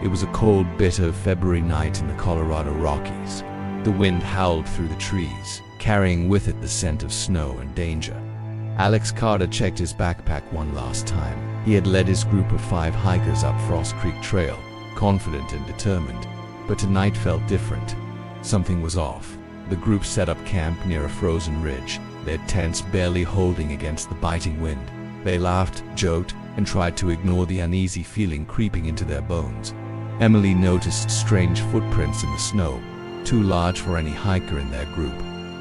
It was a cold, bitter February night in the Colorado Rockies. The wind howled through the trees, carrying with it the scent of snow and danger. Alex Carter checked his backpack one last time. He had led his group of 5 hikers up Frost Creek Trail, confident and determined. But tonight felt different. Something was off. The group set up camp near a frozen ridge, their tents barely holding against the biting wind. They laughed, joked, and tried to ignore the uneasy feeling creeping into their bones. Emily noticed strange footprints in the snow, too large for any hiker in their group.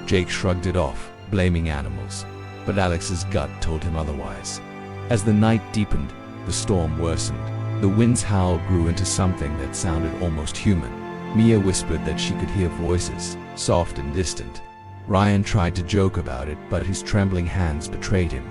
Jake shrugged it off, blaming animals. But Alex's gut told him otherwise. As the night deepened, the storm worsened. The wind's howl grew into something that sounded almost human. Mia whispered that she could hear voices, soft and distant. Ryan tried to joke about it, but his trembling hands betrayed him.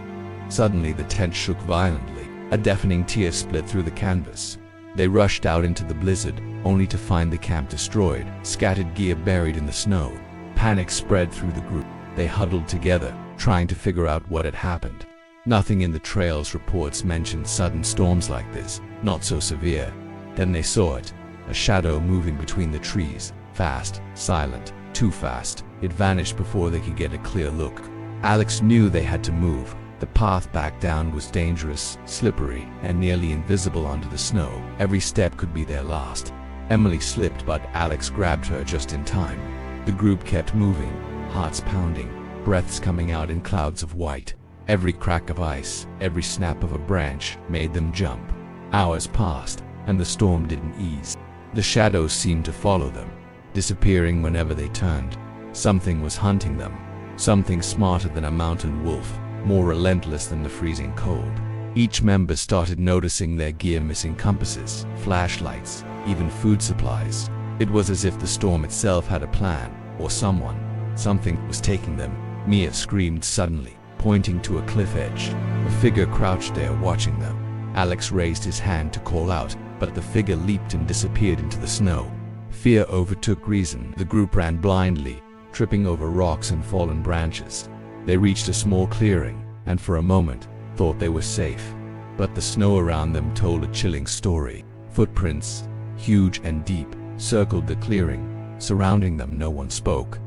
Suddenly the tent shook violently. A deafening tear split through the canvas. They rushed out into the blizzard, only to find the camp destroyed, scattered gear buried in the snow. Panic spread through the group. They huddled together, trying to figure out what had happened. Nothing in the trail's reports mentioned sudden storms like this, not so severe. Then they saw it, a shadow moving between the trees, fast, silent, too fast. It vanished before they could get a clear look. Alex knew they had to move. The path back down was dangerous, slippery, and nearly invisible under the snow. Every step could be their last. Emily slipped, but Alex grabbed her just in time. The group kept moving, hearts pounding, breaths coming out in clouds of white. Every crack of ice, every snap of a branch made them jump. Hours passed, and the storm didn't ease. The shadows seemed to follow them, disappearing whenever they turned. Something was hunting them, something smarter than a mountain wolf, more relentless than the freezing cold. Each member started noticing their gear missing compasses, flashlights, even food supplies. It was as if the storm itself had a plan, or something was taking them. Mia screamed suddenly, pointing to a cliff edge. A figure crouched there watching them. Alex raised his hand to call out, but the figure leaped and disappeared into the snow. Fear overtook reason. The group ran blindly, tripping over rocks and fallen branches. They reached a small clearing, and for a moment, thought they were safe. But the snow around them told a chilling story. Footprints, huge and deep, circled the clearing. Surrounding them, no one spoke.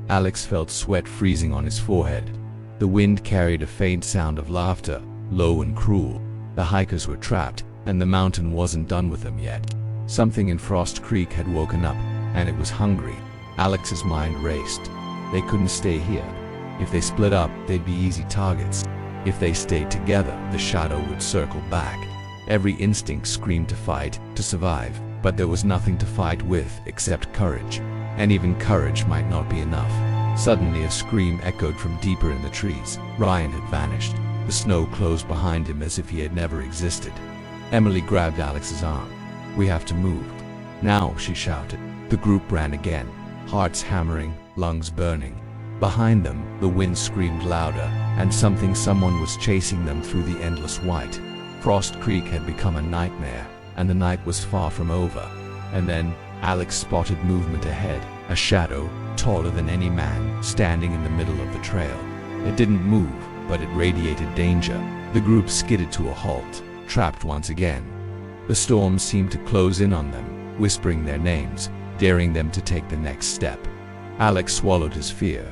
Alex felt sweat freezing on his forehead. The wind carried a faint sound of laughter, low and cruel. The hikers were trapped, and the mountain wasn't done with them yet. Something in Frost Creek had woken up, and it was hungry. Alex's mind raced. They couldn't stay here. If they split up, they'd be easy targets. If they stayed together, the shadow would circle back. Every instinct screamed to fight, to survive, but there was nothing to fight with except courage. And even courage might not be enough. Suddenly a scream echoed from deeper in the trees. Ryan had vanished. The snow closed behind him as if he had never existed. Emily grabbed Alex's arm. "We have to move." "Now," she shouted. The group ran again, hearts hammering, lungs burning. Behind them, the wind screamed louder, and someone was chasing them through the endless white. Frost Creek had become a nightmare, and the night was far from over. And then, Alex spotted movement ahead, a shadow, taller than any man, standing in the middle of the trail. It didn't move, but it radiated danger. The group skidded to a halt, trapped once again. The storm seemed to close in on them, whispering their names, daring them to take the next step. Alex swallowed his fear.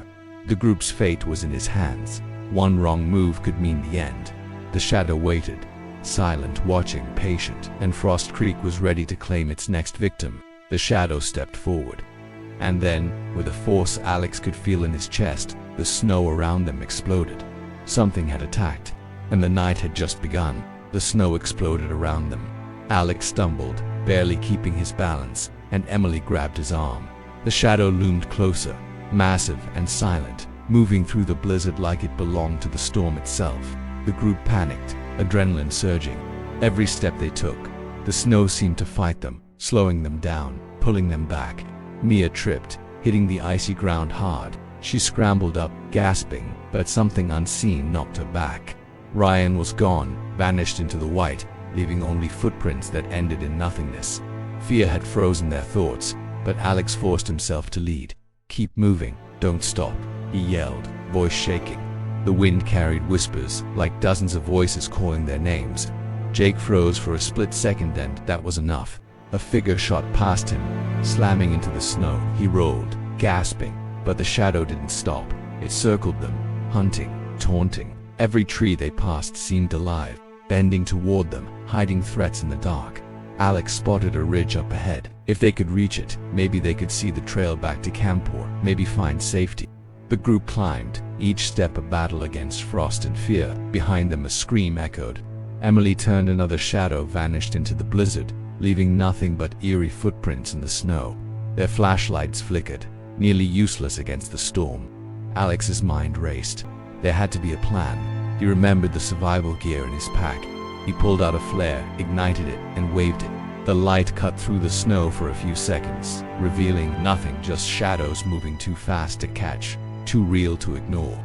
The group's fate was in his hands. One wrong move could mean the end. The shadow waited, silent, watching, patient, and Frost Creek was ready to claim its next victim. The shadow stepped forward. And then, with a force Alex could feel in his chest, the snow around them exploded. Something had attacked, and the night had just begun. The snow exploded around them. Alex stumbled, barely keeping his balance, and Emily grabbed his arm. The shadow loomed closer, massive and silent, moving through the blizzard like it belonged to the storm itself. The group panicked, adrenaline surging. Every step they took, the snow seemed to fight them, slowing them down, pulling them back. Mia tripped, hitting the icy ground hard. She scrambled up, gasping, but something unseen knocked her back. Ryan was gone, vanished into the white, leaving only footprints that ended in nothingness. Fear had frozen their thoughts, but Alex forced himself to lead. "Keep moving, don't stop," he yelled, voice shaking. The wind carried whispers, like dozens of voices calling their names. Jake froze for a split second, and that was enough. A figure shot past him, slamming into the snow. He rolled, gasping, but the shadow didn't stop. It circled them, hunting, taunting. Every tree they passed seemed alive, bending toward them, hiding threats in the dark. Alex spotted a ridge up ahead. If they could reach it, maybe they could see the trail back to camp or maybe find safety. The group climbed, each step a battle against frost and fear. Behind them a scream echoed. Emily turned, another shadow vanished into the blizzard, leaving nothing but eerie footprints in the snow. Their flashlights flickered, nearly useless against the storm. Alex's mind raced. There had to be a plan. He remembered the survival gear in his pack. He pulled out a flare, ignited it, and waved it. The light cut through the snow for a few seconds, revealing nothing, just shadows moving too fast to catch, too real to ignore.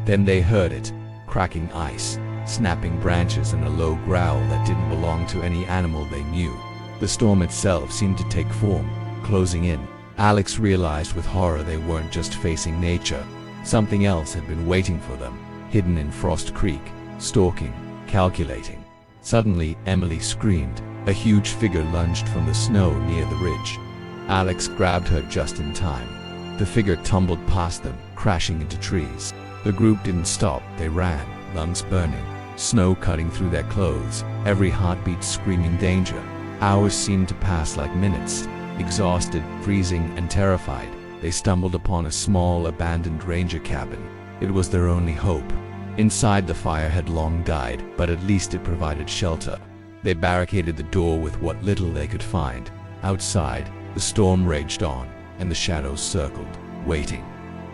Then they heard it, cracking ice, snapping branches, and a low growl that didn't belong to any animal they knew. The storm itself seemed to take form, closing in. Alex realized with horror they weren't just facing nature. Something else had been waiting for them, hidden in Frost Creek, stalking, calculating. Suddenly, Emily screamed. A huge figure lunged from the snow near the ridge. Alex grabbed her just in time. The figure tumbled past them, crashing into trees. The group didn't stop. They ran, lungs burning, snow cutting through their clothes, every heartbeat screaming danger. Hours seemed to pass like minutes. Exhausted, freezing, and terrified, they stumbled upon a small, abandoned ranger cabin. It was their only hope. Inside, the fire had long died, but at least it provided shelter. They barricaded the door with what little they could find. Outside, the storm raged on, and the shadows circled, waiting.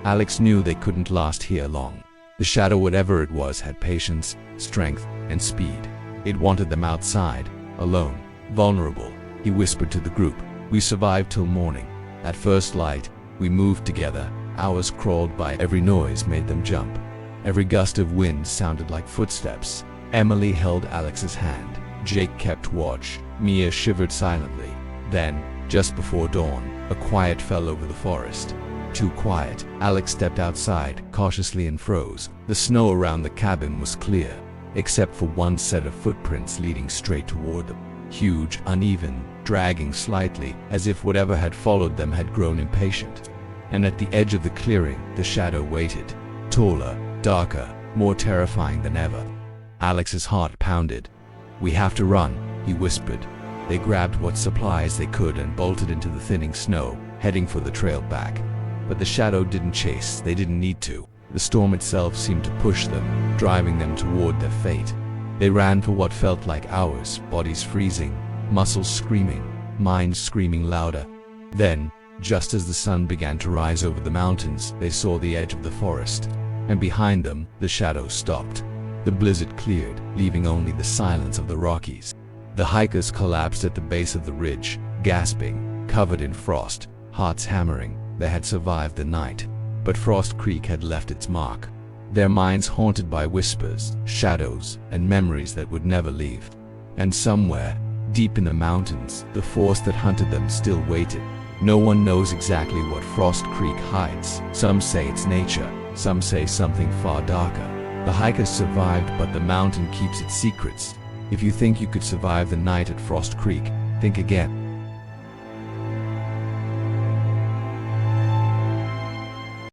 Alex knew they couldn't last here long. The shadow, whatever it was, had patience, strength, and speed. It wanted them outside, alone, vulnerable. He whispered to the group, "We survived till morning. At first light, we moved together. Hours crawled by. Every noise made them jump. Every gust of wind sounded like footsteps." Emily held Alex's hand. Jake kept watch. Mia shivered silently. Then, just before dawn, a quiet fell over the forest. Too quiet. Alex stepped outside, cautiously, and froze. The snow around the cabin was clear, except for one set of footprints leading straight toward them. Huge, uneven, dragging slightly, as if whatever had followed them had grown impatient. And at the edge of the clearing, the shadow waited. Taller, darker, more terrifying than ever. Alex's heart pounded. "We have to run," he whispered. They grabbed what supplies they could and bolted into the thinning snow, heading for the trail back. But the shadow didn't chase. They didn't need to. The storm itself seemed to push them, driving them toward their fate. They ran for what felt like hours, bodies freezing, muscles screaming, minds screaming louder. Then, just as the sun began to rise over the mountains, they saw the edge of the forest, and behind them, the shadows stopped. The blizzard cleared, leaving only the silence of the Rockies. The hikers collapsed at the base of the ridge, gasping, covered in frost, hearts hammering. They had survived the night, but Frost Creek had left its mark. Their minds haunted by whispers, shadows, and memories that would never leave. And somewhere, deep in the mountains, the force that hunted them still waited. No one knows exactly what Frost Creek hides. Some say it's nature, some say something far darker. The hikers survived, but the mountain keeps its secrets. If you think you could survive the night at Frost Creek, think again.